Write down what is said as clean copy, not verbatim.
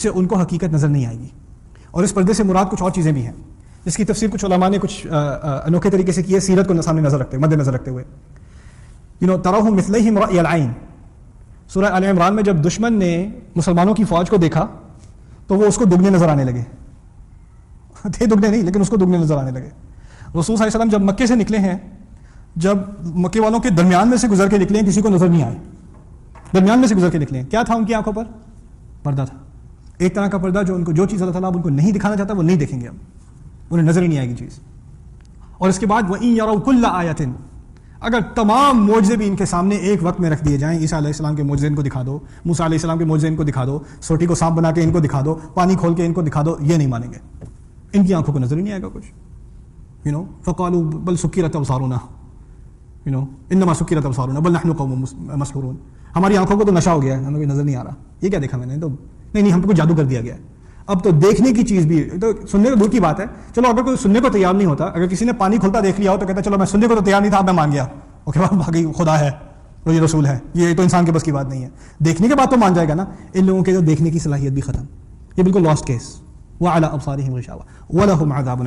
سے ان کو حقیقت نظر نہیں آئے گی. اور اس پردے سے مراد کچھ اور چیزیں بھی ہیں جس کی تفسیر کچھ علماء نے کچھ انوکھے طریقے سے کی ہے سیرت کو سامنے نظر رکھتے مد نظر رکھتے ہوئے. تراہم مثلیہم رأی العین، سورہ آل عمران میں جب دشمن نے مسلمانوں کی فوج کو دیکھا تو وہ اس کو دگنے نظر آنے لگے. تھے دگنے نہیں لیکن اس کو دگنے نظر آنے لگے. رسول صلی اللہ علیہ وسلم جب مکے سے نکلے ہیں، جب مکے والوں کے درمیان میں سے گزر کے نکلے ہیں، کسی کو نظر نہیں آئے، درمیان میں سے گزر کے نکلے ہیں. کیا تھا ان کی آنکھوں پر؟ پردہ تھا، ایک طرح کا پردہ جو ان کو جو چیز اللہ تعالیٰ اب ان کو نہیں دکھانا چاہتا وہ نہیں دیکھیں گے، اب انہیں نظر ہی نہیں آئے گی چیز. اور اس کے بعد وَإِن يَرَوْا كُلَّ آیَةٍ، اگر تمام معجزے بھی ان کے سامنے ایک وقت میں رکھ دیے جائیں، عیسیٰ علیہ السلام کے معجزے ان کو دکھا دو، موسیٰ علیہ السلام کے معجزے ان کو دکھا دو، سوٹی کو سانپ بنا کے ان کو دکھا دو، پانی کھول کے ان کو دکھا دو، یہ نہیں مانیں گے. ان کی آنکھوں کو نظر ہی نہیں آئے گا کچھ. فَقَالُوا بَلْ سُكِّرَتْ أَبْصَارُنَا إِنَّمَا سُكِّرَتْ أَبْصَارُنَا بَلْ نَحْنُ قَوْمٌ مَسْحُورُونَ، ہماری آنکھوں کو تو نشہ ہو گیا ہے، ہمیں کوئی نظر نہیں آ رہا. یہ کیا دیکھا میں نے؟ تو نہیں ہم کو جادو کر دیا گیا ہے. اب تو دیکھنے کی چیز بھی تو سننے کو دور کی بات ہے. چلو اگر کوئی سننے کو تیار نہیں ہوتا، اگر کسی نے پانی کھلتا دیکھ لیا ہو تو کہتا چلو میں سننے کو تو تیار نہیں تھا، اب میں مان گیا، اوکے باقی خدا ہے تو یہ رسول ہے، یہ تو انسان کے بس کی بات نہیں ہے. دیکھنے کے بعد تو مان جائے گا نا. ان لوگوں کے جو دیکھنے کی صلاحیت بھی ختم، یہ بالکل لاسٹ کیس. وعلی ابصارہم غشاوہ ولہم عذاب